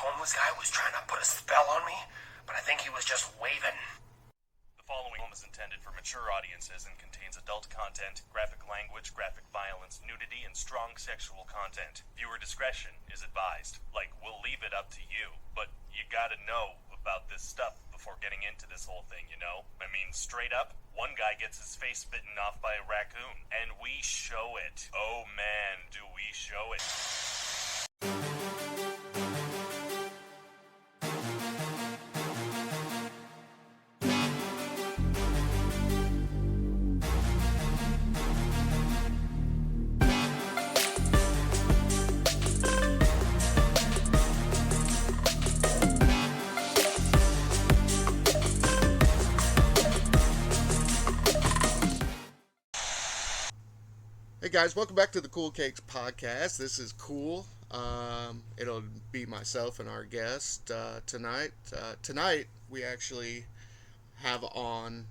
homeless guy was trying to put a spell on me, but I think he was just waving. The following film is intended for mature audiences and contains adult content, graphic language, graphic violence, nudity, and strong sexual content. Viewer discretion is advised. We'll leave it up to you, but you gotta know about this stuff before getting into this whole thing, you know? I mean, straight up, one guy gets his face bitten off by a raccoon, and we show it. Oh man, do we show it. Hey guys, welcome back to the Cool-Kegs podcast. This is Cool. It'll be myself and our guest tonight. Tonight we actually have on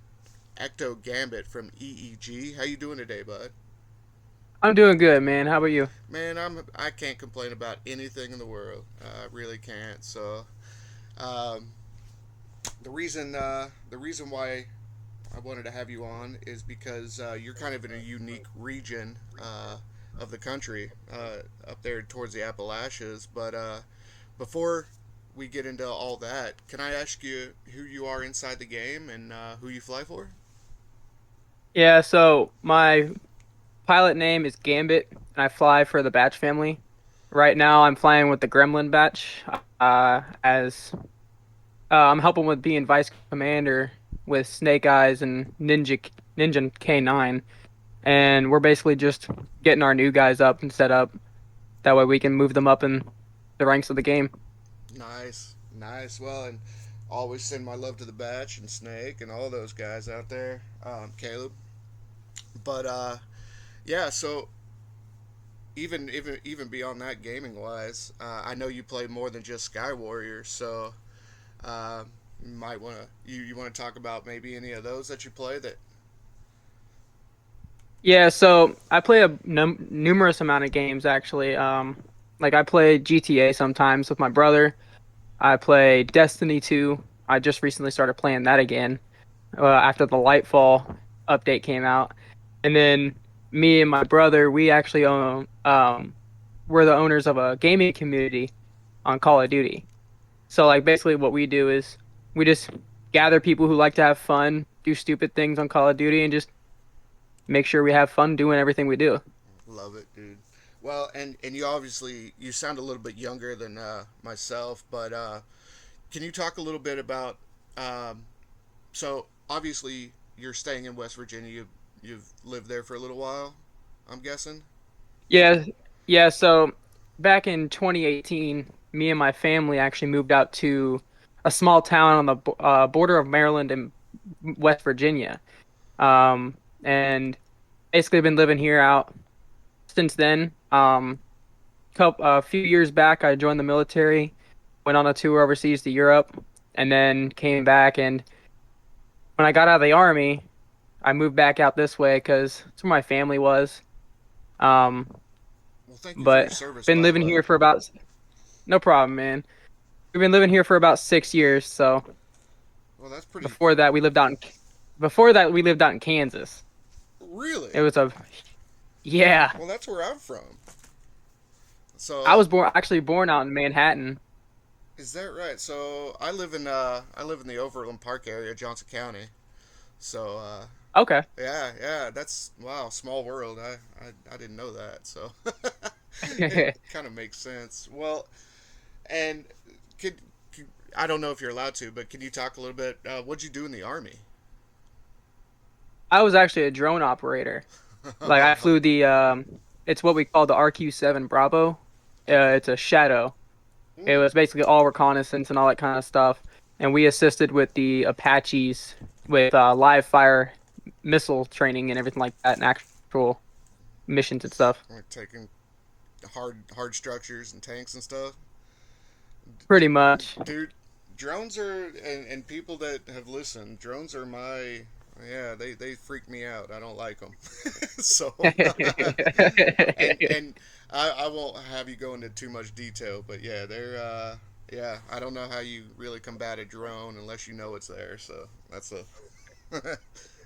ElectroGambit from EEG. How you doing today, bud? I'm doing good, man. How about you? Man, I can't complain about anything in the world. I really can't. So, um, the reason why I wanted to have you on is because you're kind of in a unique region of the country, up there towards the Appalachians. But before we get into all that, can I ask you who you are inside the game and who you fly for? Yeah, so my pilot name is Gambit, and I fly for the Batch family. Right now, I'm flying with the Gremlin Batch, as I'm helping with being Vice Commander with Snake Eyes and Ninja K9, and we're basically just getting our new guys up and set up. That way we can move them up in the ranks of the game. Nice, nice. Well, and always send my love to the Batch and Snake and all those guys out there, Caleb. But yeah, so even beyond that, gaming wise, I know you play more than just Sky Warrior, so you might want to you want to talk about maybe any of those that you play that. Yeah, so I play a numerous amount of games actually. Like I play GTA sometimes with my brother. I play Destiny 2. I just recently started playing that again after the Lightfall update came out. And then me and my brother, we actually own we're the owners of a gaming community on Call of Duty. So like basically what we do is we just gather people who like to have fun, do stupid things on Call of Duty, and just make sure we have fun doing everything we do. Love it, dude. Well, and you sound a little bit younger than myself, but can you talk a little bit about so obviously you're staying in West Virginia. You've lived there for a little while, I'm guessing. Yeah, yeah. So back in 2018, me and my family actually moved out to a small town on the border of Maryland and West Virginia. And basically been living here out since then. A few years back, I joined the military, went on a tour overseas to Europe, and then came back. And when I got out of the army, I moved back out this way because that's where my family was. Um, Well, thank you for your but service, been by the living way. here for about no problem, man. We've been living here for about 6 years. So Well, that's pretty before that, we lived out in before that we lived out in Kansas. really. It was a yeah. Well, that's where I'm from. I So was born out in Manhattan. is that right? So I live in the Overland Park area, Johnson County. So Okay. yeah, that's wow, small world. I didn't know that. So it kind of makes sense. Well, and could I don't know if you're allowed to, but can you talk a little bit? What'd you do in the army? I was actually a drone operator. Like I flew the it's what we call the RQ-7 Bravo. It's a Shadow. It Mm, was basically all reconnaissance and all that kind of stuff, and we assisted with the Apaches with live fire missile training and everything like that, and actual missions and stuff. like taking hard structures and tanks and stuff. Pretty much. Dude, drones are and people that have listened, drones are my yeah, they freak me out. I don't like them. So and I won't have you go into too much detail, but yeah, they're Yeah, I don't know how you really combat a drone unless you know it's there. So that's a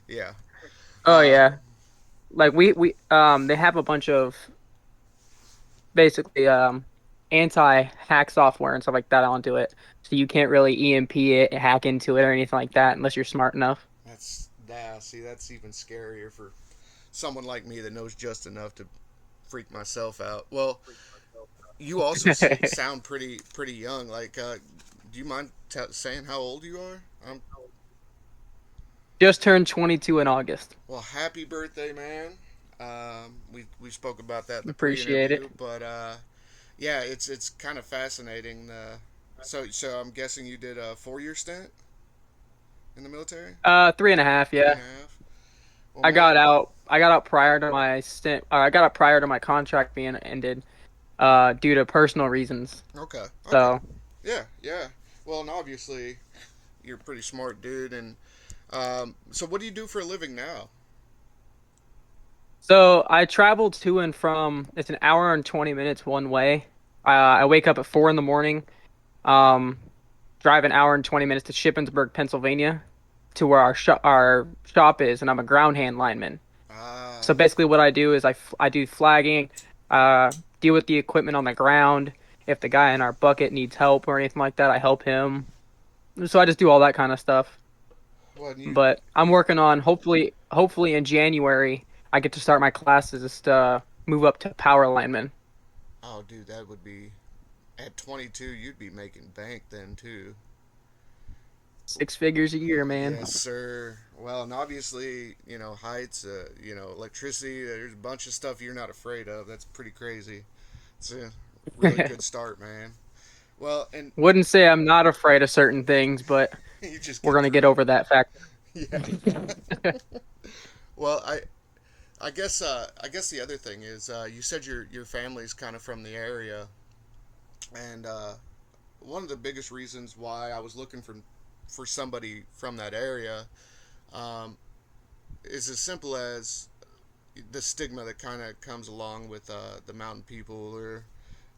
yeah. Oh Um, yeah, like they have a bunch of basically anti-hack software and stuff like that onto it, so you can't really EMP it, hack into it, or anything like that unless you're smart enough. that's yeah. See, that's even scarier for someone like me that knows just enough to freak myself out. Well, you also sound pretty young. Like, do you mind saying how old you are? Just turned 22 in August. Well, happy birthday, man. We spoke about that in the Appreciate it. pre-interview, but yeah, it's kind of fascinating. So I'm guessing you did a 4 year stint in the military, 3.5, three yeah. and a half. Well, I man, got out. I got out prior to my stint. I got out prior to my contract being ended, due to personal reasons. okay, okay, So, yeah, yeah. Well, and obviously you're a pretty smart dude, and so what do you do for a living now? so I travel to and from. It's an hour and 20 minutes one way. I wake up at 4 in the morning. Um, Drive an hour and 20 minutes to Shippensburg, Pennsylvania, to where our shop is, and I'm a ground hand lineman. Ah, So basically, what I do is I do flagging, uh, deal with the equipment on the ground. If the guy in our bucket needs help or anything like that, I help him. So I just do all that kind of stuff. well, and you. But I'm working on hopefully in January I get to start my classes to move up to power lineman. Oh, dude, that would be at 22. You'd be making bank then too. 6 figures a year, man. Yes, sir. Well, and obviously, heights, electricity. There's a bunch of stuff you're not afraid of. That's pretty crazy. It's a really good start, man. Well, and Wouldn't say I'm not afraid of certain things, but you just we're get gonna get through it. over that factor. Yeah. Well, I guess the other thing is you said your family's kind of from the area, and one of the biggest reasons why I was looking for somebody from that area um, is as simple as the stigma that kind of comes along with the mountain people, or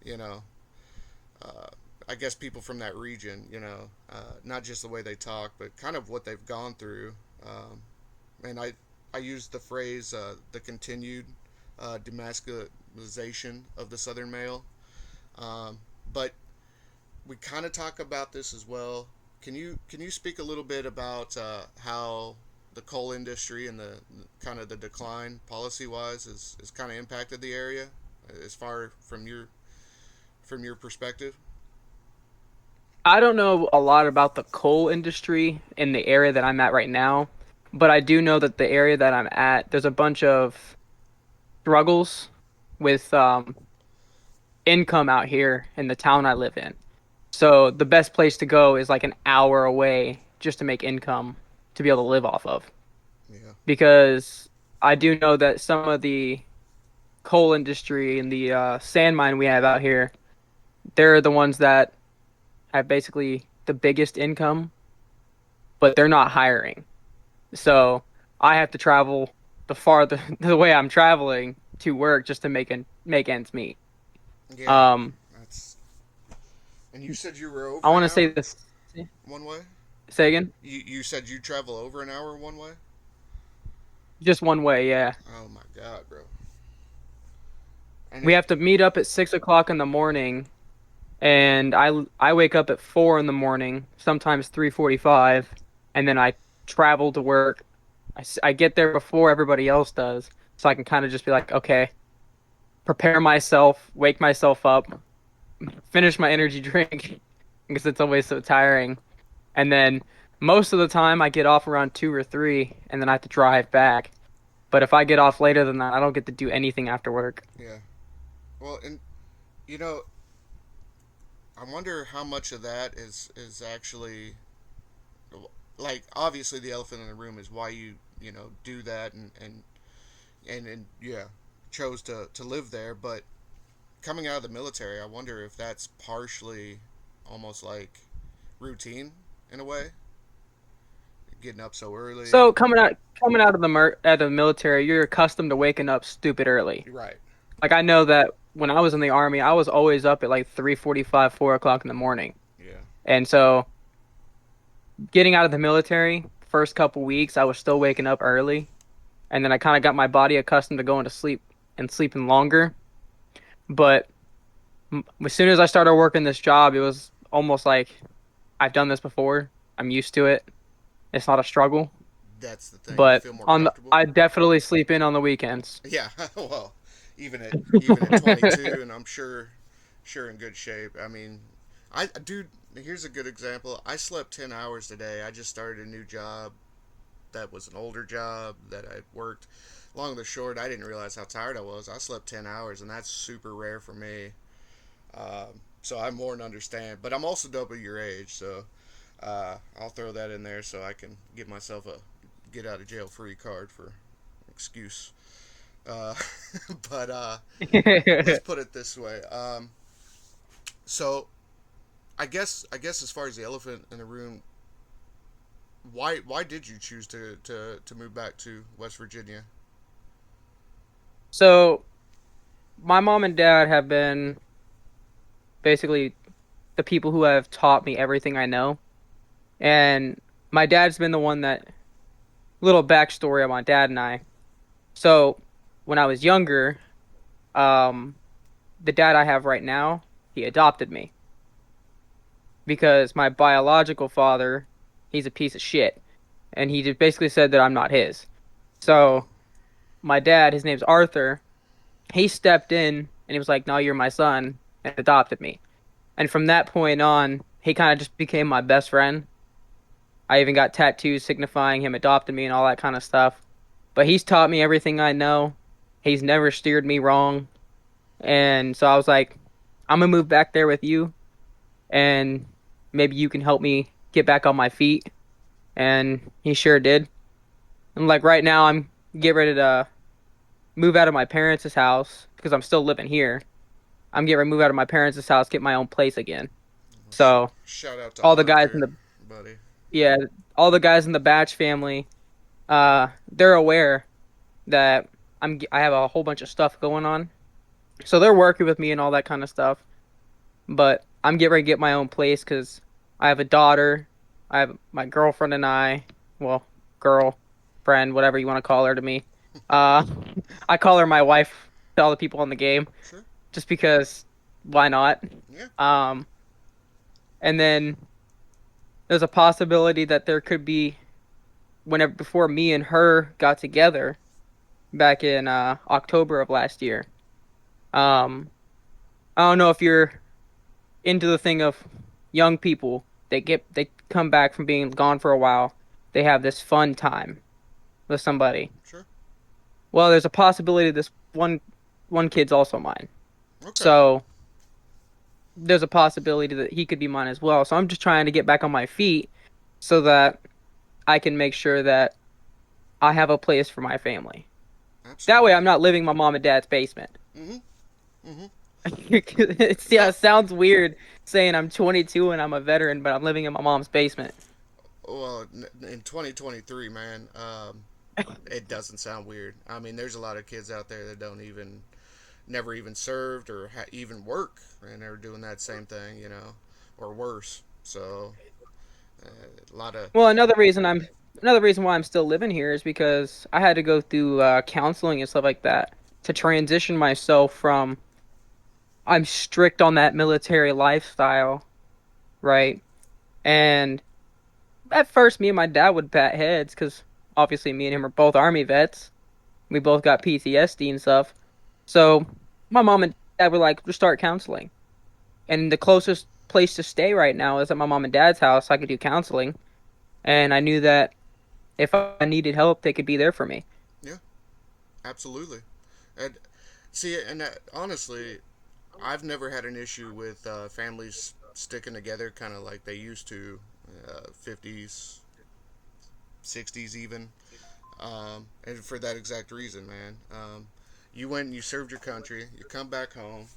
you know, uh, I guess people from that region. Not just the way they talk, but kind of what they've gone through. And I use the phrase the continued demasculization of the Southern male. But we kind of talk about this as well. Can you speak a little bit about how the coal industry and the kind of the decline policy wise is kind of impacted the area as far from your perspective? I don't know a lot about the coal industry in the area that I'm at right now, but I do know that the area that I'm at, there's a bunch of struggles with income out here in the town I live in. So the best place to go is like an hour away just to make income to be able to live off of. Yeah. Because I do know that some of the coal industry and the sand mine we have out here, they're the ones that have basically the biggest income, but they're not hiring. So I have to travel the farther the way I'm traveling to work just to make ends meet. Yeah. Um, That's and you said you were I over an want to say hour this. one way. Say again. You said you travel over an hour one way. Just one way, yeah. Oh my god, bro. And We have to meet up at 6 o'clock in the morning, and I wake up at 4 in the morning, sometimes 3:45, and then I travel to work. I get there before everybody else does, so I can kind of just be like, okay, prepare myself, wake myself up, finish my energy drink because it's always so tiring, and then most of the time I get off around 2 or 3, and then I have to drive back. But if I get off later than that, I don't get to do anything after work. yeah. Well, and you know, I wonder how much of that is actually like obviously the elephant in the room is why you do that and yeah chose to live there, but coming out of the military, I wonder if that's partially almost like routine in a way, getting up so early. So coming out of out of the military, you're accustomed to waking up stupid early. You're right. Like I know that when I was in the army, I was always up at like 3:45, 4 o'clock in the morning. And so getting out of the military, first couple weeks, I was still waking up early, and then I kind of got my body accustomed to going to sleep and sleeping longer. But as soon as I started working this job, it was almost like I've done this before. I'm used to it. It's not a struggle. That's the thing. You But feel more on the, comfortable. I definitely sleep in on the weekends. Yeah. Well, even at 22, and I'm sure in good shape. I mean, dude. Here's a good example. I slept 10 hours today. I just started a new job. That was an older job that I worked. Long the short, I didn't realize how tired I was. I slept 10 hours, and that's super rare for me. So I more than understand. But I'm also double your age, so I'll throw that in there so I can give myself a get out of jail free card for excuse. Uh, but let's put it this way. So I guess as far as the elephant in the room, why did you choose to move back to West Virginia? So my mom and dad have been basically the people who have taught me everything I know. And my dad's been the one that, little backstory on my dad and I. So when I was younger, um, the dad I have right now, he adopted me because my biological father, he's a piece of shit. And he just basically said that I'm not his. So my dad, his name's Arthur, he stepped in and he was like, "No, you're my son," and adopted me. And from that point on, he kind of just became my best friend. I even got tattoos signifying him adopted me and all that kind of stuff. But he's taught me everything I know. He's never steered me wrong. And so I was like, I'm gonna move back there with you, and maybe you can help me get back on my feet. And he sure did. And like right now, I'm getting ready to move out of my parents' house because I'm still living here. I'm getting ready to move out of my parents' house, get my own place again. So Shout out to all the guys in Arthur, the buddy. yeah, all the guys in the Batch family, they're aware that I have a whole bunch of stuff going on. So they're working with me and all that kind of stuff. But I'm getting ready to get my own place because I have a daughter. I have my girlfriend and well, girlfriend, whatever you want to call her to me. Uh, I call her my wife to all the people in the game Sure. just because why not? Yeah. Um, and then there's a possibility that there could be whenever before me and her got together back in October of last year. Um, I don't know if you're into the thing of young people. They come back from being gone for a while. They have this fun time with somebody. Sure. Well, there's a possibility this one kid's also mine. Okay. So there's a possibility that he could be mine as well. So I'm just trying to get back on my feet so that I can make sure that I have a place for my family. That way I'm Absolutely. not living in my mom and dad's basement. Mhm. Mhm. Yeah, No. it sounds weird saying I'm 22 and I'm a veteran, but I'm living in my mom's basement. Well, in 2023, man, it doesn't sound weird. I mean, there's a lot of kids out there that don't even, never even served or even work, and they're doing that same thing, or worse. So, a lot of, Well, another reason why I'm still living here is because I had to go through counseling and stuff like that to transition myself from I'm strict on that military lifestyle, right? And at first, me and my dad would bat heads because obviously me and him are both Army vets. We both got PTSD and stuff. So my mom and dad were like, just start counseling. And the closest place to stay right now is at my mom and dad's house. So I could do counseling. And I knew that if I needed help, they could be there for me. yeah, absolutely. And see, and honestly, I've never had an issue with families sticking together, kind of like they used to, 50s, 60s, even. And for that exact reason, man. You went and you served your country. You come back home.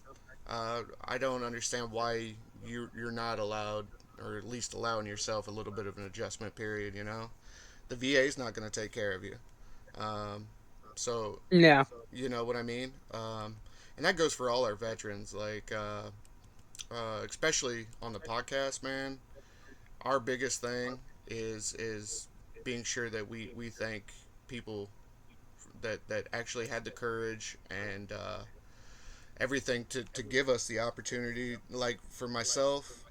I don't understand why you're not allowed, or at least allowing yourself a little bit of an adjustment period. The VA's not going to take care of you. Um, so Yeah. you know what I mean. And that goes for all our veterans, like especially on the podcast, man. our biggest thing is being sure that we thank people that actually had the courage and everything to give us the opportunity. Like for myself,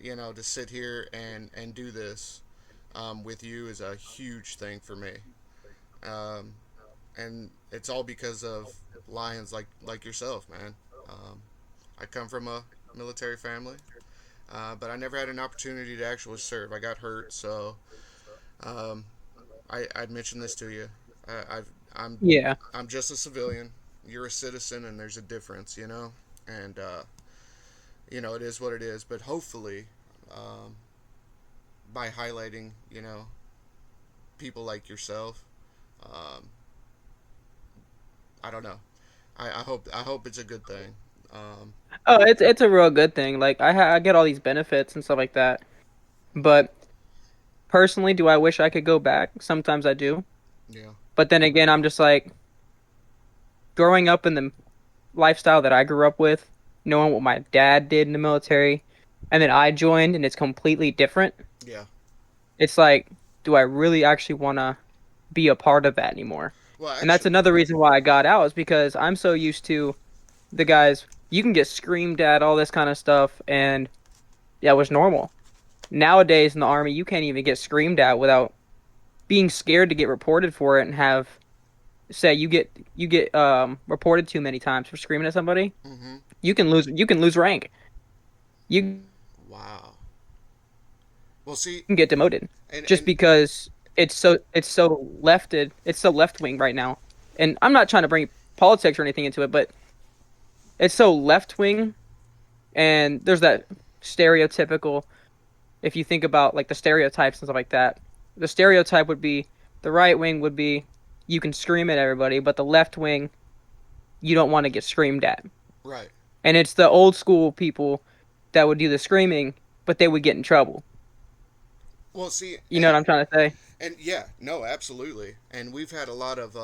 to sit here and do this with you is a huge thing for me. Um, and it's all because of lions like yourself, man. I come from a military family, but I never had an opportunity to actually serve. I got hurt, so um, I'd mentioned this to you. I, I've I'm Yeah. I'm just a civilian. You're a citizen, and there's a difference, And it is what it is. But hopefully, um, by highlighting, people like yourself, um, I don't know. I hope it's a good thing. Um, Oh, it's a real good thing. Like I get all these benefits and stuff like that. But personally, do I wish I could go back? Sometimes I do. yeah. But then again, I'm just like growing up in the lifestyle that I grew up with, knowing what my dad did in the military, and then I joined and it's completely different. Yeah. It's like, do I really actually want to be a part of that anymore? Well, And that's actually, another reason why I got out is because I'm so used to the guys, you can get screamed at, all this kind of stuff, and yeah, it was normal. Nowadays in the army, you can't even get screamed at without being scared to get reported for it and have say you get reported too many times for screaming at somebody. hmm You can lose rank. You wow. Well, see, can get demoted just and because it's so left wing right now. And I'm not trying to bring politics or anything into it, but it's so left wing and there's that stereotypical if you think about like the stereotypes and stuff like that. The stereotype would be the right wing would be you can scream at everybody, but the left wing you don't want to get screamed at. right. And it's the old school people that would do the screaming, but they would get in trouble. Well, see, You know what I'm trying to say? and yeah, no, absolutely. And we've had a lot of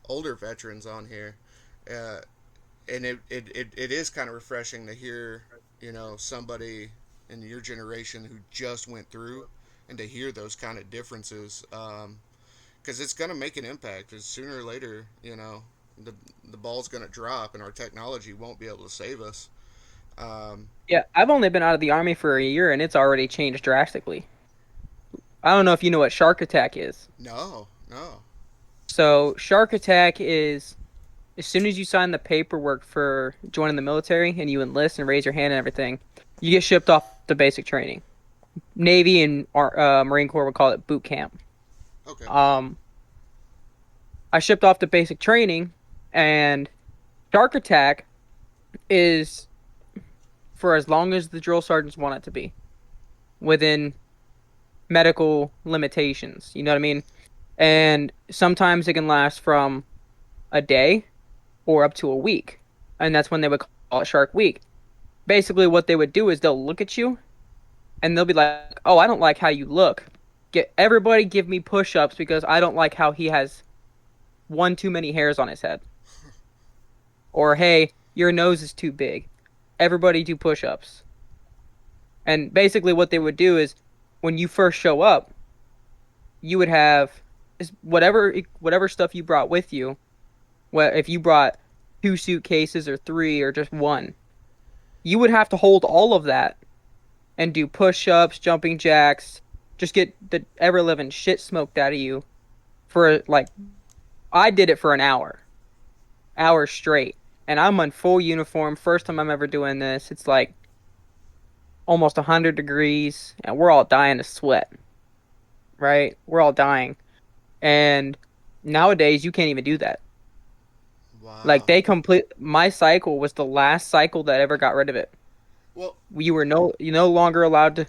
older veterans on here, uh, and it is kind of refreshing to hear, somebody in your generation who just went through, and to hear those kind of differences, because it's gonna make an impact. 'Cause sooner or later, the the ball's gonna drop, and our technology won't be able to save us. Um, Yeah, I've only been out of the army for a year and it's already changed drastically. I don't know if you know what shark attack is. no, no. So, shark attack is as soon as you sign the paperwork for joining the military and you enlist and raise your hand and everything, you get shipped off to basic training. Navy and Marine Corps would call it boot camp. Okay. Um, I shipped off to basic training, and shark attack is for as long as the drill sergeants want it to be within medical limitations. You know what I mean? And sometimes it can last from a day or up to a week. And that's when they would call it Shark Week. Basically, what they would do is they'll look at you and they'll be like, "Oh, I don't like how you look. Get everybody give me push-ups because I don't like how he has one too many hairs on his head." Or, "Hey, your nose is too big. Everybody do push-ups." And basically what they would do is when you first show up, you would have whatever stuff you brought with you. Well, if you brought two suitcases or three or just one, you would have to hold all of that and do push-ups, jumping jacks, just get the ever living shit smoked out of you for like I did it for an hour straight, and I'm on full uniform. First time I'm ever doing this. It's like almost 100 degrees, and we're all dying of sweat. Right? We're all dying, and nowadays you can't even do that. Like Wow. they complete my cycle was the last cycle that ever got rid of it. Well, You no longer allowed to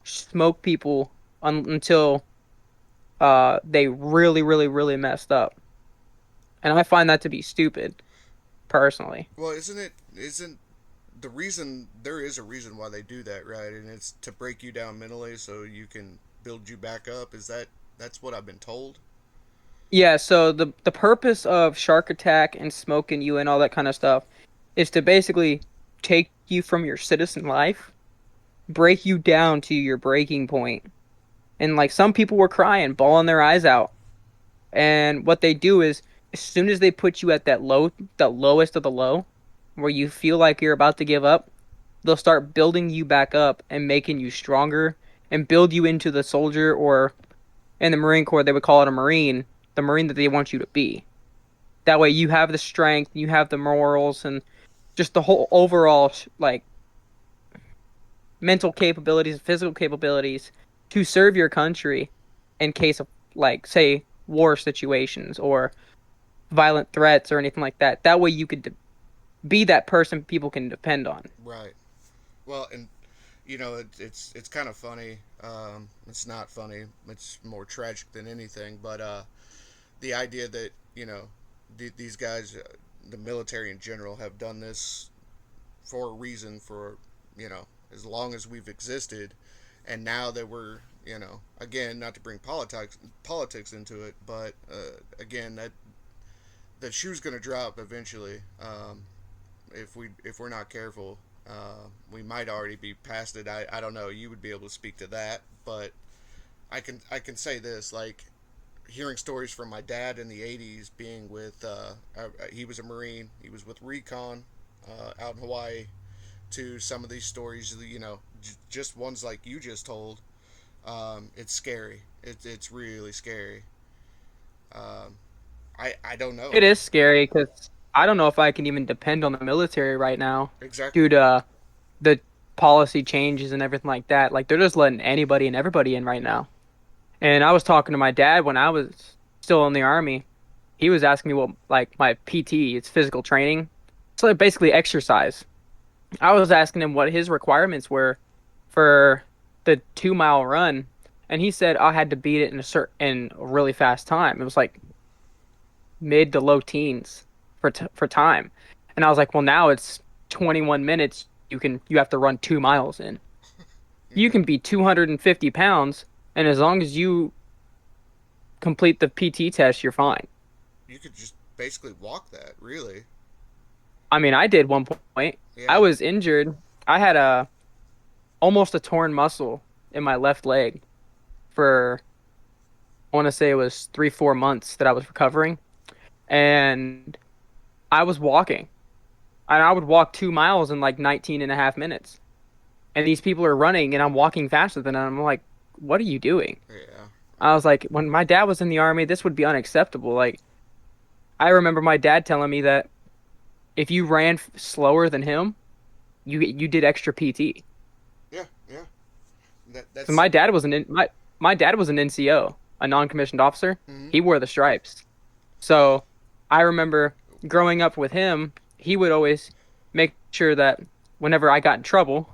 smoke people until they really messed up. And I find that to be stupid personally. well, isn't the reason there is a reason why they do that, right? And it's to break you down mentally so you can build you back up. That's what I've been told? Yeah, so the purpose of Shark Attack and smoking you and all that kind of stuff is to basically take you from your citizen life break you down to your breaking point. And like some people were crying, bawling their eyes out. And what they do is as soon as they put you at the lowest of the low, where you feel like you're about to give up, they'll start building you back up and making you stronger and build you into the soldier, or in the Marine Corps they would call it a Marine, the Marine that they want you to be. That way you have the strength, you have the morals, and just the whole overall like mental capabilities, physical capabilities to serve your country in case of like say war situations or violent threats or anything like that. That way you could be that person people can depend on. Right. Well, and it's kind of funny. It's not funny. It's more tragic than anything. But the idea that these guys, the military in general, have done this for a reason for as long as we've existed, and now that we're again, not to bring politics into it, but again, that the shoe's going to drop eventually. If we're not careful, we might already be past it. I don't know. You would be able to speak to that, but I can say this, like, hearing stories from my dad in the '80s, being with he was a Marine. He was with Recon out in Hawaii. To some of these stories, just ones like you just told. It's scary. It's really scary. I don't know. It is scary because I don't know if I can even depend on the military right now Exactly. due to the policy changes and everything like that. Like they're just letting anybody and everybody in right now. And I was talking to my dad when I was still in the army. He was asking me what like my PT, it's physical training. So like, basically exercise. I was asking him what his requirements were for the 2 mile run, and he said I had to beat it in a really fast time. It was like mid to low teens for time, and I was like, well, now it's 21 minutes. You have to run 2 miles in. You Okay. can be 250 pounds, and as long as you complete the PT test, you're fine. You could just basically walk that, really. I mean, I did one point. I Yeah. was injured. I had a almost a torn muscle in my left leg for I want to say it was 3, 4 months that I was recovering, and I was walking, and I would walk 2 miles in like 19 and a half minutes. And these people are running, and I'm walking faster than them. I'm like, what are you doing? Yeah. I was like, when my dad was in the army, this would be unacceptable. Like, I remember my dad telling me that if you ran slower than him, you did extra PT. Yeah. Yeah. So That's. my dad was an NCO, a non-commissioned officer. Mhm. He wore the stripes. So I remember growing up with him, he would always make sure that whenever I got in trouble,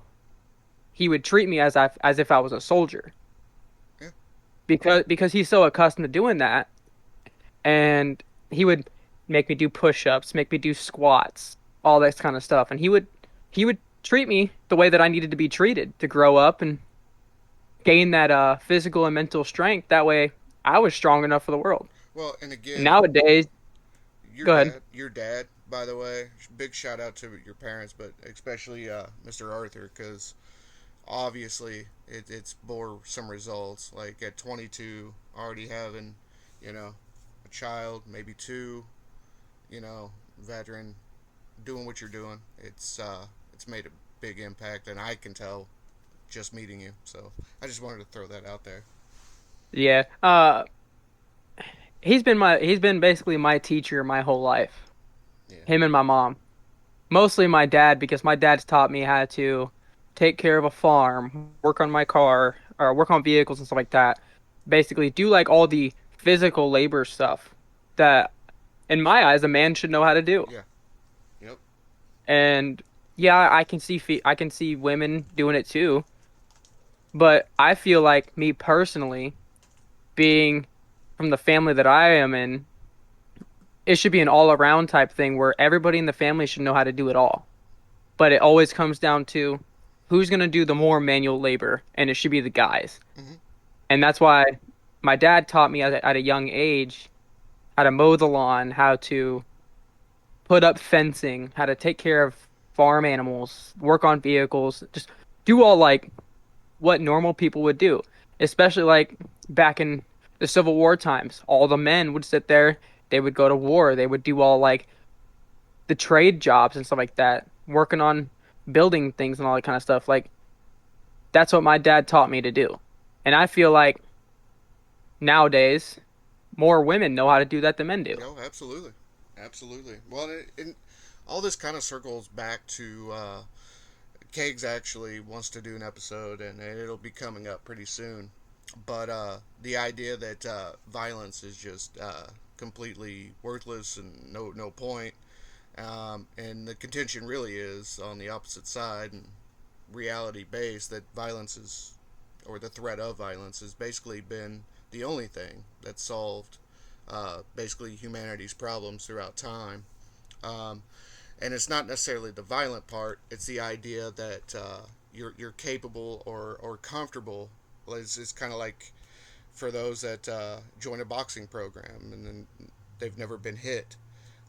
he would treat me as if I was a soldier Yeah. because he's so accustomed to doing that, and he would make me do push-ups, make me do squats, all that kind of stuff, and he would treat me the way that I needed to be treated to grow up and gain that physical and mental strength. That way, I was strong enough for the world. Well, and again, Nowadays, your go ahead. dad, by the way, big shout out to your parents, but especially Mr. Arthur, because obviously it's bore some results. Like at 22, already having, a child, maybe two, veteran, doing what you're doing. It's made a big impact, and I can tell just meeting you. So I just wanted to throw that out there. Yeah. He's been basically my teacher my whole life. Yeah. Him and my mom. Mostly my dad because my dad's taught me how to take care of a farm, work on my car, or work on vehicles and stuff like that. Basically, do like all the physical labor stuff that, in my eyes, a man should know how to do. Yeah. Yep. And yeah, I can see women doing it too. But I feel like me personally, being from the family that I am in, it should be an all around type thing where everybody in the family should know how to do it all. But it always comes down to who's going to do the more manual labor, and it should be the guys. Hmm. And that's why my dad taught me at a young age how to mow the lawn, how to put up fencing, how to take care of farm animals, work on vehicles, just do all like what normal people would do, especially like back in the Civil War times. All the men would sit there, they would go to war, they would do all like the trade jobs and stuff like that, working on building things and all that kind of stuff. Like that's what my dad taught me to do. And I feel like nowadays more women know how to do that than men do. No, absolutely, absolutely. Well, all this kind of circles back to Kegs actually wants to do an episode, and it'll be coming up pretty soon. But the idea that violence is just completely worthless and no point, and the contention really is on the opposite side and reality based that violence is, or the threat of violence has basically been the only thing that solved basically humanity's problems throughout time. Um, and it's not necessarily the violent part; it's the idea that you're capable or comfortable. It's kind of like for those that join a boxing program and then they've never been hit.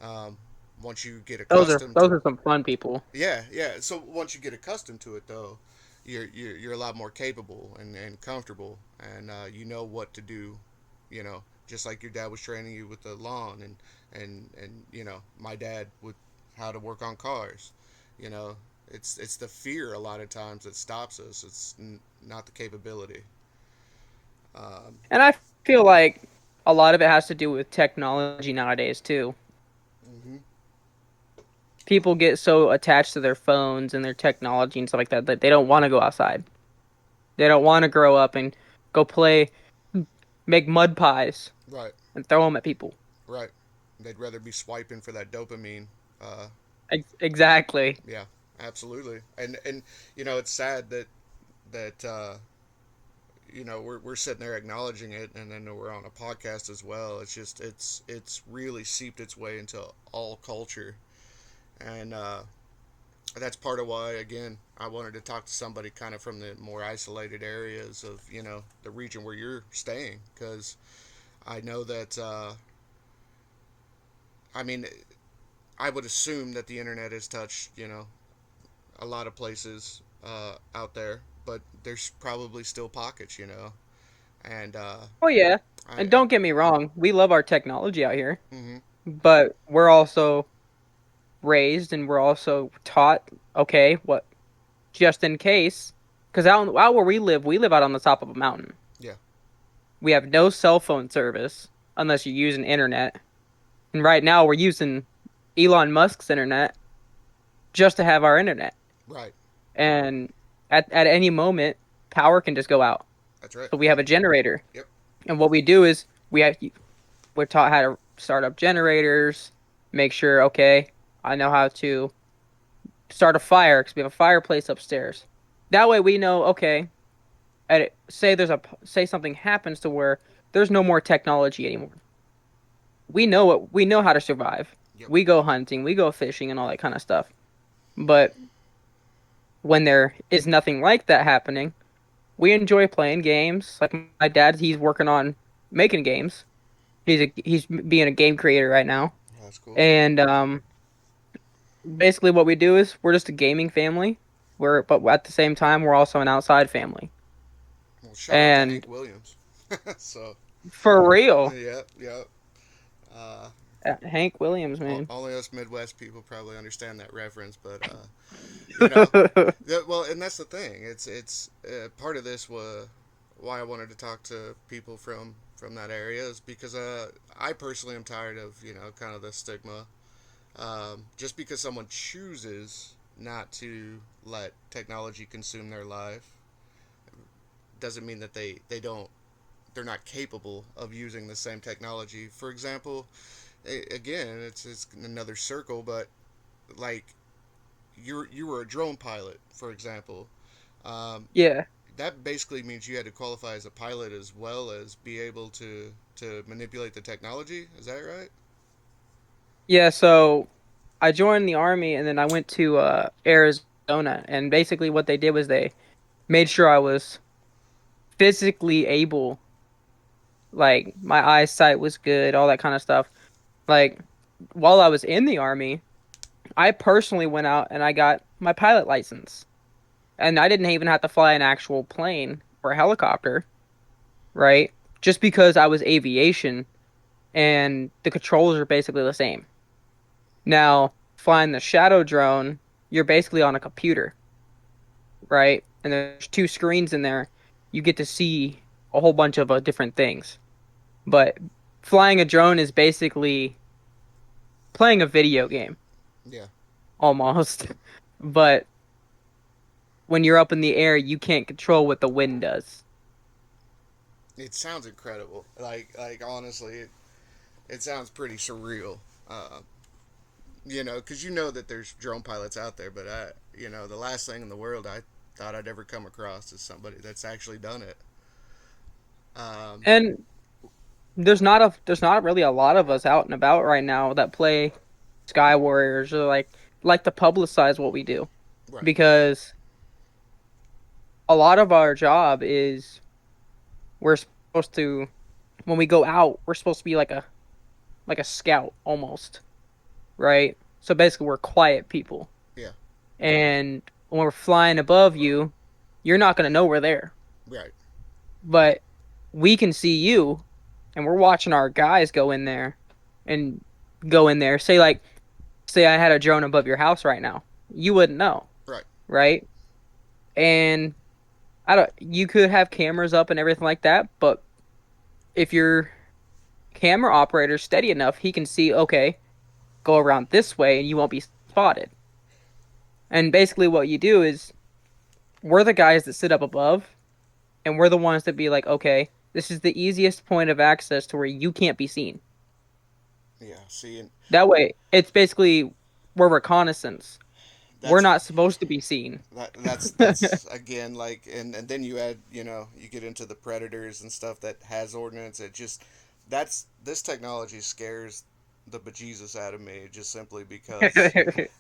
Um, Once you get Those are accustomed those to, are some fun people. yeah, yeah. So once you get accustomed to it, though, you're a lot more capable and comfortable, and you know what to do. You know, just like your dad was training you with the lawn, and my dad with how to work on cars. You know, it's the fear a lot of times that stops us. It's not the capability. Um, And I feel like a lot of it has to do with technology nowadays too. hmm People get so attached to their phones and their technology and stuff like that that they don't want to go outside. They don't want to grow up and go play, make mud pies Right, and throw them at people. right. They'd rather be swiping for that dopamine. Exactly. Yeah, absolutely. And it's sad that we're sitting there acknowledging it, and then we're on a podcast as well. It's just it's really seeped its way into all culture, and that's part of why again I wanted to talk to somebody kind of from the more isolated areas of the region where you're staying, because I know that I mean I would assume that the internet has touched a lot of places out there, but there's probably still pockets, and Oh yeah. I And don't get me wrong, we love our technology out here, hmm but we're also raised and we're also taught, okay, what just in case, because out where we live out on the top of a mountain. yeah, We have no cell phone service unless you use an internet. And right now we're using Elon Musk's internet just to have our internet. right, And at any moment, power can just go out. that's right, So we have a generator. yep, And what we do is we're taught how to start up generators, make sure, okay, I know how to start a fire because we have a fireplace upstairs. That way we know, okay, say something happens to where there's no more technology anymore. We know how to survive. yep, We go hunting, we go fishing and all that kind of stuff. But when there is nothing like that happening, we enjoy playing games. Like my dad, he's working on making games. He's being a game creator right now. that's cool. And basically what we do is we're just a gaming family. But at the same time we're also an outside family. Well, shout out to And Hank Williams. So for real, yep, yep. Uh, Hank Williams, man. Only us Midwest people probably understand that reference, but you know, well, and that's the thing. It's part of this was why I wanted to talk to people from that area is because I personally am tired of kind of the stigma. Just because someone chooses not to let technology consume their life doesn't mean that they're not capable of using the same technology. For example, again, it's another circle, but like you were a drone pilot, for example. Um, Yeah. that basically means you had to qualify as a pilot as well as be able to manipulate the technology. Is that right? Yeah, so I joined the army and then I went to Arizona and basically what they did was they made sure I was physically able, like my eyesight was good, all that kind of stuff. Like while I was in the army, I personally went out and I got my pilot license. and I didn't even have to fly an actual plane or a helicopter, right? Just because I was aviation and the controls are basically the same. Now, flying the Shadow drone, you're basically on a computer, right? And there's two screens in there. You get to see a whole bunch of different things. But flying a drone is basically playing a video game Yeah. almost. But when you're up in the air, you can't control what the wind does. It sounds incredible. Like honestly, it sounds pretty surreal. Uh, because you know that there's drone pilots out there, but the last thing in the world I thought I'd ever come across is somebody that's actually done it. Um, And there's not really a lot of us out and about right now that play Sky Warriors or like to publicize what we do right. because a lot of our job is we're supposed to when we go out, we're supposed to be like a scout almost, right? So basically we're quiet people. Yeah. And when we're flying above you, you're not going to know we're there. Right. But we can see you and we're watching our guys and go in there. Say I had a drone above your house right now. You wouldn't know, Right. right? And I don't you could have cameras up and everything like that, but if your camera operator's steady enough, he can see, okay, go around this way and you won't be spotted. And basically what you do is we're the guys that sit up above and we're the ones that be like, okay, this is the easiest point of access to where you can't be seen. Yeah. See, and That way, it's basically we're reconnaissance. We're that's not supposed to be seen. that's again like, and then you add, you get into the predators and stuff that has ordnance. It just that's this technology scares the bejesus out of me just simply because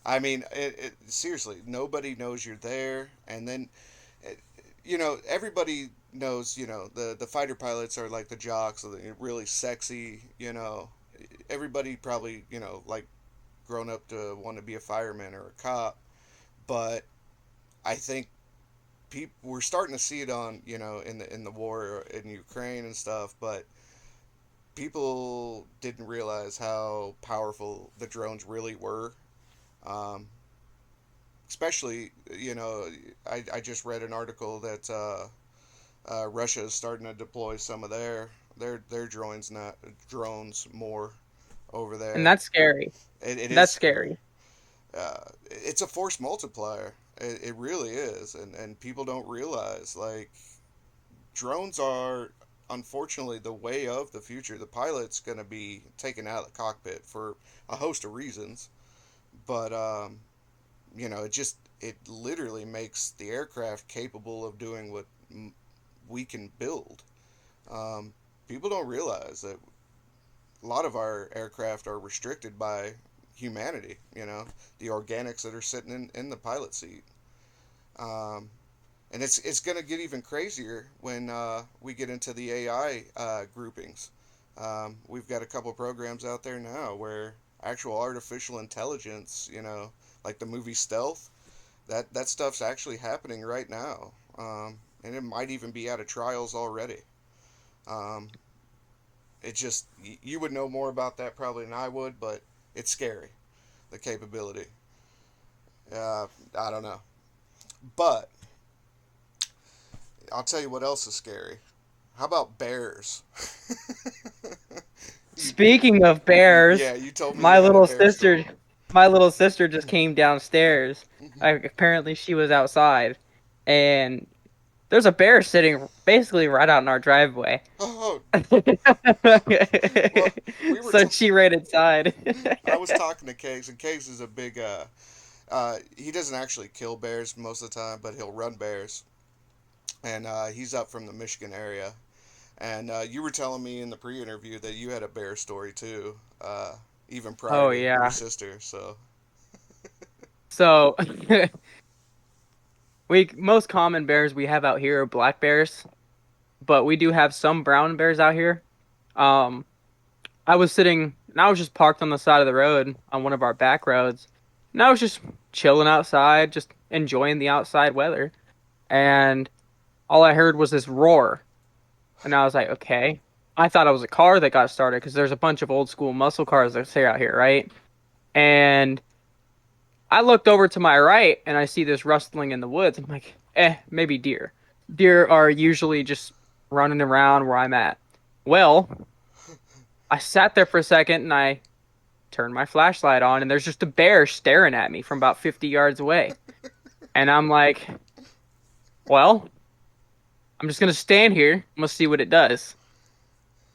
I mean seriously, nobody knows you're there, and then everybody knows, the fighter pilots are like the jocks, so they're really sexy. Everybody probably, like grown up to want to be a fireman or a cop, but I think we're starting to see it on, in the war in Ukraine and stuff, but people didn't realize how powerful the drones really were. Um, Especially, I just read an article that Russia is starting to deploy some of their drones more over And there. that's scary. It is That's scary. scary. It's a force multiplier. It really is, and people don't realize, like, drones are unfortunately the way of the future. The pilot's going to be taken out of the cockpit for a host of reasons, but it literally makes the aircraft capable of doing what we can build. Um, People don't realize that a lot of our aircraft are restricted by humanity. The organics that are sitting in the pilot seat. Um, and it's going to get even crazier when we get into the AI groupings. We've got a couple programs out there now where actual artificial intelligence, like the movie Stealth, that stuff's actually happening right now, and it might even be out of trials already. Um, it just you would know more about that probably than I would, but it's scary, the capability. I don't know, but I'll tell you what else is scary. How about bears? you, Speaking of bears, yeah, you told me you my had a little bear sister, story. my little sister just came downstairs. Apparently, she was outside, and there's a bear sitting basically right out in our driveway. Oh, well, we were. So she ran inside. I was talking to Case, and Case is a big. He doesn't actually kill bears most of the time, but he'll run bears, and he's up from the Michigan area. And you were telling me in the pre-interview that you had a bear story too, even prior Oh to your yeah. sister. So So we most common bears we have out here are black bears, but we do have some brown bears out here. Um, I was sitting and I was just parked on the side of the road on one of our back roads, and I was just chilling outside, just enjoying the outside weather. and all I heard was this roar, and I was like, okay. I thought it was a car that got started because there's a bunch of old school muscle cars that stay out here, right? And I looked over to my right and I see this rustling in the woods. I'm like, maybe deer. Deer are usually just running around where I'm at. Well, I sat there for a second and I turned my flashlight on and there's just a bear staring at me from about 50 yards away. And I'm like, well, I'm just gonna stand here. I'm gonna see what it does.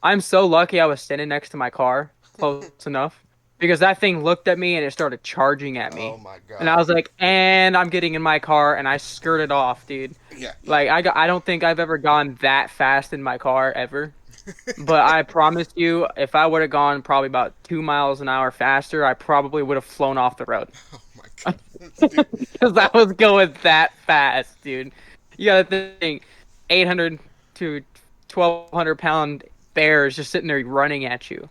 I'm so lucky I was standing next to my car close enough because that thing looked at me and it started charging at Oh me. my And I god. was like, and I'm getting in my car and I skirted off, dude. Yeah, yeah. Like I don't think I've ever gone that fast in my car ever. But I promise you, if I would have gone probably about 2 miles an hour faster, I probably would have flown off the road. Oh my god. Dude, Because I well, was going that fast, dude. You gotta think 800 to 1,200 pound bears just sitting there running at you.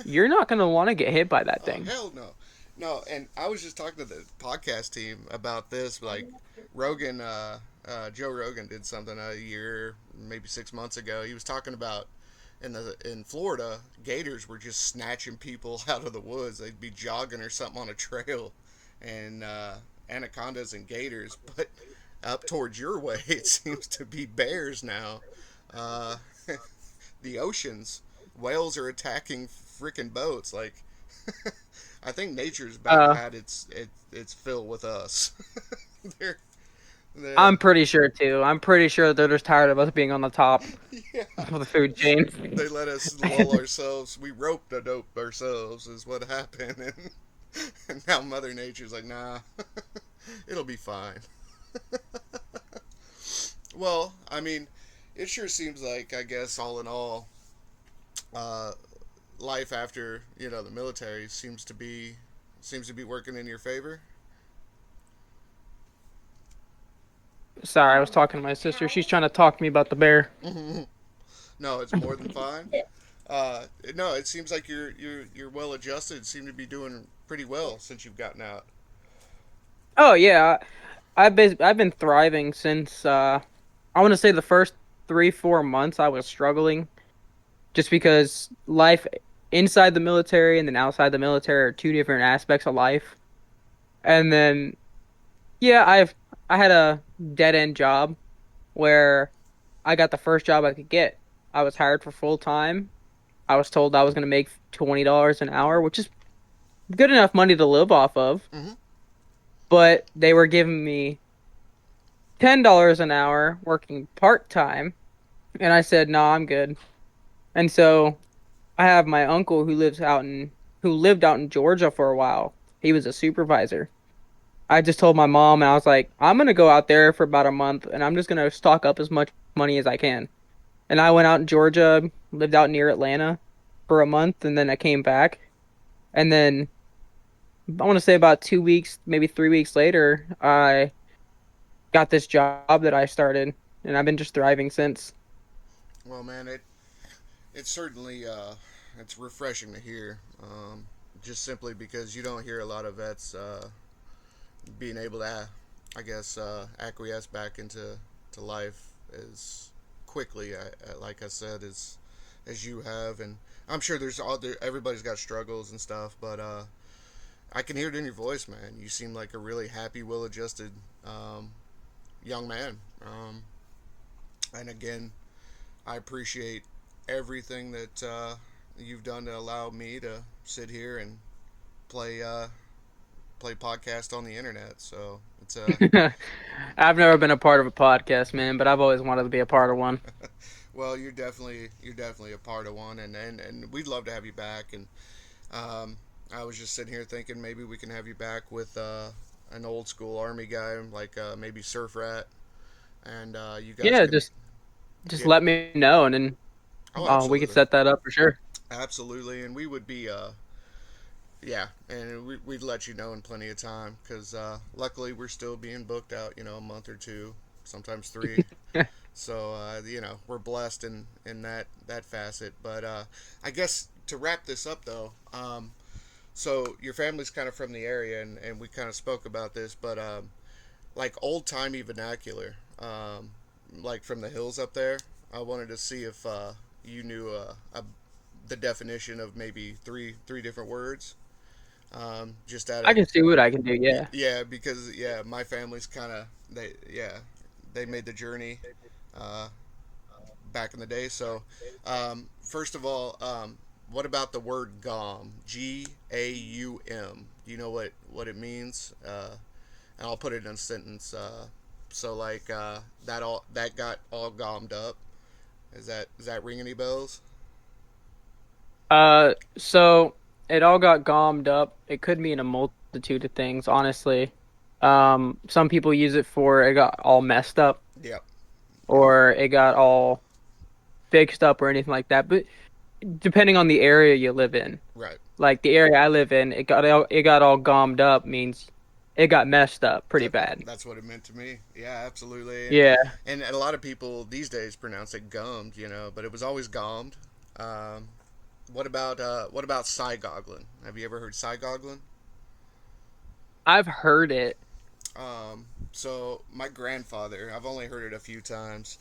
You're not gonna want to get hit by that oh thing. hell no. No, and I was just talking to the podcast team about this. Like, Rogan, Joe Rogan did something a year, maybe 6 months ago. He was talking about in Florida, gators were just snatching people out of the woods. They'd be jogging or something on a trail, and anacondas and gators. But up towards your way, it seems to be bears now. Uh, the oceans, whales are attacking freaking boats. Like, I think nature's about Uh, had its fill with us. they're, they're, I'm pretty sure too. I'm pretty sure they're just tired of us being on the top yeah. of the food chain. They let us lull ourselves. We roped a dope ourselves, is what happened. And now Mother Nature's like, nah, it'll be fine. Well, I mean, it sure seems like, I guess, all in all, uh, life after the military seems to be working in your favor. Sorry, I was talking to my sister. She's trying to talk to me about the bear. No, it's more than fine. No, it seems like you're well adjusted. Seem to be doing pretty well since you've gotten out. Oh yeah, I've been thriving since I want to say the first 3 4 months I was struggling just because life inside the military and then outside the military are two different aspects of life. And then yeah, I had a dead end job where I got the first job I could get. I was hired for full time. I was told I was going to make $20 an hour, which is good enough money to live off of, Hmm. but they were giving me $10 an hour working part time, and I said, "No, I'm good." And so I have my uncle who lived out in Georgia for a while. He was a supervisor. I just told my mom and I was like, "I'm gonna go out there for about a month and I'm just gonna stock up as much money as I can." And I went out in Georgia, lived out near Atlanta for a month, and then I came back. And then I want to say about 2 weeks, maybe 3 weeks later, I got this job that I started, and I've been just thriving since. Well, man, it's certainly it's refreshing to hear. Just simply because you don't hear a lot of vets being able to, I guess, acquiesce back into life as quickly, like I said, as you have, and I'm sure everybody's got struggles and stuff, but I can hear it in your voice, man. You seem like a really happy, well-adjusted um, young man, and again, I appreciate everything that you've done to allow me to sit here and play play podcast on the internet. So it's I've never been a part of a podcast, man, but I've always wanted to be a part of one. well, you're definitely a part of one, and we'd love to have you back. And um, I was just sitting here thinking maybe we can have you back with an old school army guy like maybe Surf Rat, and you guys Yeah, can just get. let me know, and then Oh, we could absolutely, set that up for sure. absolutely, and we would be yeah, and we'd let you know in plenty of time because luckily we're still being booked out, a month or two, sometimes three. So we're blessed in that facet. But I guess to wrap this up though, so your family's kind of from the area, and we kind of spoke about this, but like old timey vernacular. um, like from the hills up there. I wanted to see if you knew the definition of maybe three different words. Just out I of can see what I can do. Yeah. yeah, because yeah, my family's kind of they made the journey uh, back in the day. So first of all, what about the word GAUM? GAUM. Do you know what it means? And I'll put it in a sentence. So like that got all gommed up. Does that ring any bells? So it all got gommed up. It could mean a multitude of things, honestly. Some people use it for it got all messed up Yep. or it got all fixed up or anything like that. But depending on the area you live in, Right. like the area I live in, it got all gommed up means it got messed up pretty That bad. that's what it meant to me. Yeah, absolutely. Yeah. And a lot of people these days pronounce it gummed, but it was always gommed. Um, what about side goggling? Have you ever heard side goggling? I've heard it. So my grandfather, I've only heard it a few times.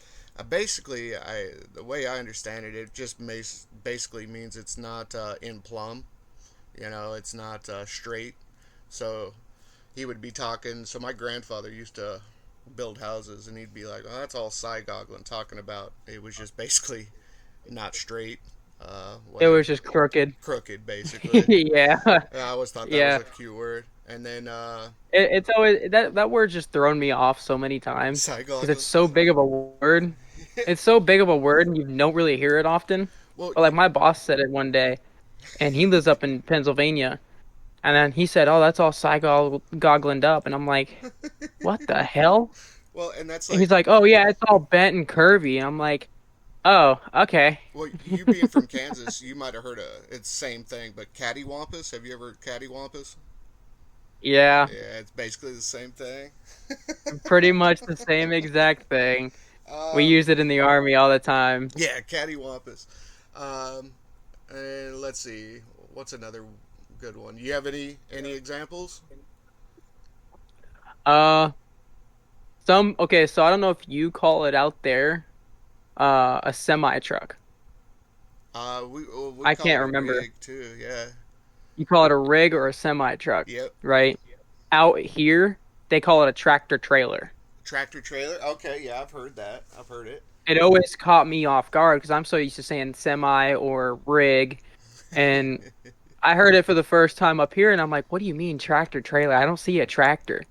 Basically, the way I understand it, it just basically means it's not in plumb. It's not straight. So he would be talking. So my grandfather used to build houses, and he'd be like, "Oh, that's all side goggling," talking about it was just basically not straight. It Wasn't was just crooked. crooked, basically. Yeah. I always thought that was Yeah. a cute word. And then It's always that word's just thrown me off so many times side because it's goggling. so big of a word. It's so big of a word and you don't really hear it often. Well, But like my boss said it one day, and he lives up in Pennsylvania, and then he said, "Oh, that's all psycho goggling up," and I'm like, "What the hell?" well, and that's And like, he's like, "Oh yeah, it's all bent and curvy." And I'm like, "Oh, okay." well, you being from Kansas, you might have heard it's same thing, but cattywampus. Have you ever heard cattywampus? Yeah, Yeah, it's basically the same thing. pretty much the same exact thing. We um, use it in the army all the time. yeah, cattywampus. Um, and let's see, what's another good one? You have any examples? Uh, okay, so I don't know if you call it out there, a semi truck. We I call it can't a remember. rig too. Yeah. You call it a rig or a semi truck, Yep. right? Out here, they call it a tractor trailer. Tractor trailer. Okay. Yeah, I've heard that. I've heard it. It always caught me off guard because I'm so used to saying semi or rig, and I heard it for the first time up here, and I'm like, "What do you mean tractor trailer? I don't see a tractor."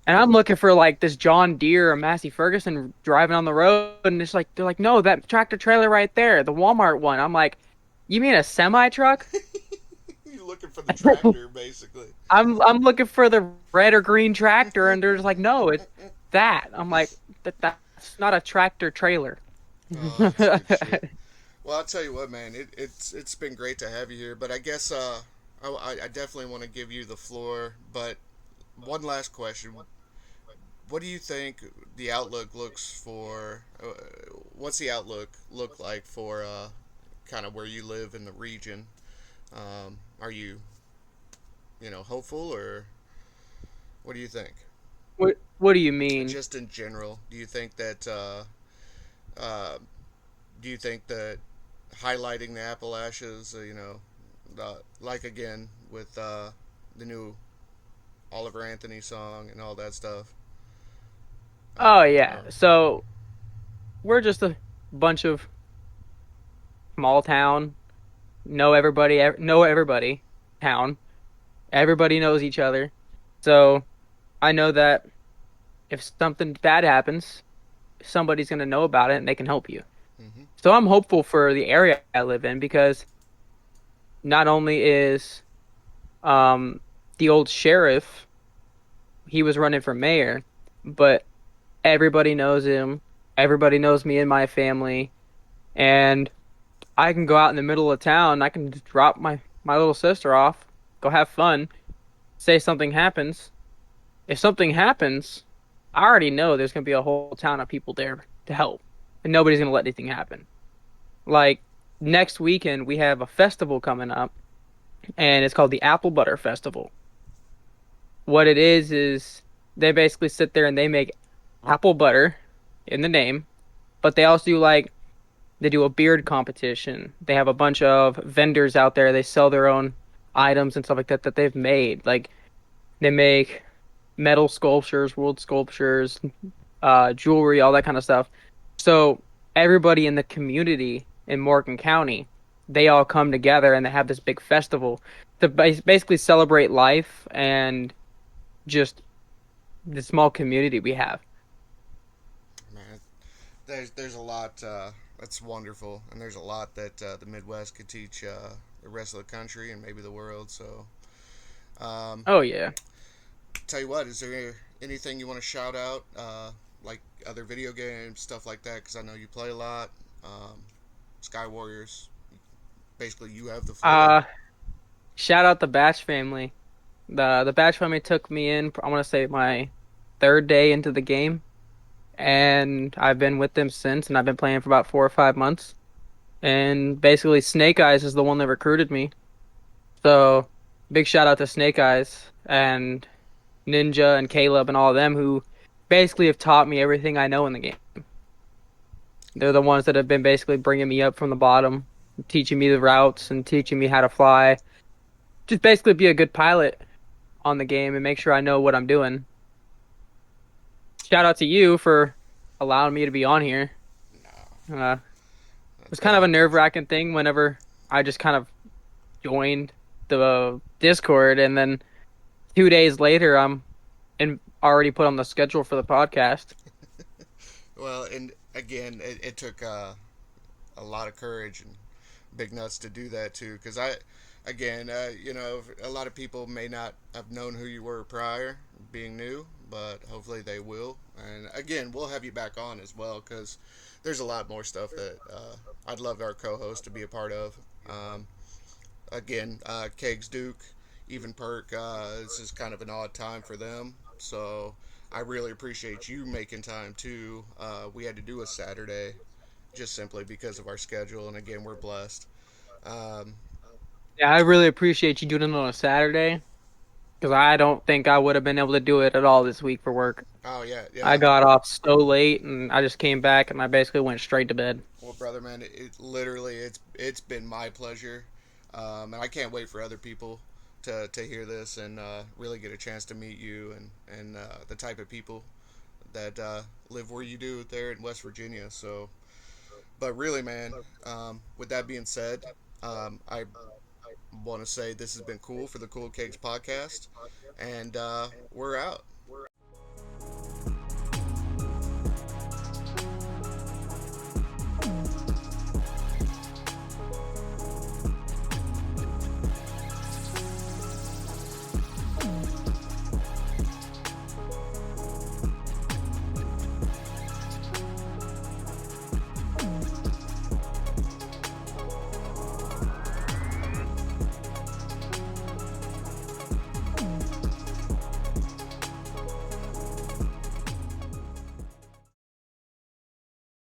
And I'm looking for like this John Deere or Massey Ferguson driving on the road, and it's like they're like, "No, that tractor trailer right there, the Walmart one." I'm like, "You mean a semi truck?" You're looking for the tractor, basically. I'm looking for the red or green tractor, and they're just like, "No, it's that." I'm like, "That's not a tractor trailer." Oh, that's good shit. Well, I'll tell you what, man. It's been great to have you here, but I guess I definitely want to give you the floor. But one last question: what do you think the outlook looks for? What's the outlook look like for kind of where you live in the region? Are you hopeful, or what do you think? What do you mean? Just in general, uh, do you think that highlighting the Appalachians, like again with the new Oliver Anthony song and all that stuff? Oh Uh, yeah. So we're just a bunch of small town, know everybody town. Everybody knows each other. So I know that if something bad happens, somebody's going to know about it and they can help you. mm-hmm, So I'm hopeful for the area I live in because not only is um the old sheriff, he was running for mayor, but everybody knows him. Everybody knows me and my family, and I can go out in the middle of town. I can just drop my little sister off, go have fun. Say something happens. If something happens, I already know there's gonna be a whole town of people there to help, and nobody's gonna let anything happen. Like next weekend, we have a festival coming up, and it's called the Apple Butter Festival. What it is they basically sit there and they make apple butter in the name, but they also do like they do a beard competition. They have a bunch of vendors out there. They sell their own items and stuff like that that they've made. Like they make metal sculptures, wood sculptures, jewelry, all that kind of stuff. So everybody in the community in Morgan County, they all come together and they have this big festival to basically celebrate life and just the small community we have. Man, there's a lot that's wonderful, and there's a lot that the Midwest could teach the rest of the country and maybe the world. So, um, Oh yeah. tell you what, is there anything you want to shout out, like other video games, stuff like that? Because I know you play a lot. Um, Sky Warriors. Basically, you have the floor. Uh, Shout out the Batch family. The Batch family took me in, I want to say my third day into the game, and I've been with them since, and I've been playing for about 4 or 5 months. And basically, Snake Eyes is the one that recruited me. So, big shout out to Snake Eyes and Ninja and Caleb and all of them who basically have taught me everything I know in the game. They're the ones that have been basically bringing me up from the bottom, teaching me the routes and teaching me how to fly. Just basically be a good pilot on the game and make sure I know what I'm doing. Shout out to you for allowing me to be on here. It was kind of a That, nerve-wracking thing whenever I just kind of joined the Discord, and then 2 days later, I'm already put on the schedule for the podcast. well, and again, it took a lot of courage and big nuts to do that too. Because again, a lot of people may not have known who you were prior, being new, but hopefully they will. And again, we'll have you back on as well because there's a lot more stuff that I'd love our co-host to be a part of. Um, Again, Kegs Duke, even Perk, this is kind of an odd time for them. So I really appreciate you making time too. We had to do a Saturday just simply because of our schedule, and again, we're blessed. Um, Yeah, I really appreciate you doing it on a Saturday because I don't think I would have been able to do it at all this week for work. oh yeah, I yeah. got off so late and I just came back and I basically went straight to bed. Well, brother, man, it literally it's been my pleasure, and I can't wait for other people to hear this and really get a chance to meet you and the type of people that live where you do there in West Virginia. So, but really, man, with that being said, I want to say this has been cool for the Cool-Kegs podcast, and we're out.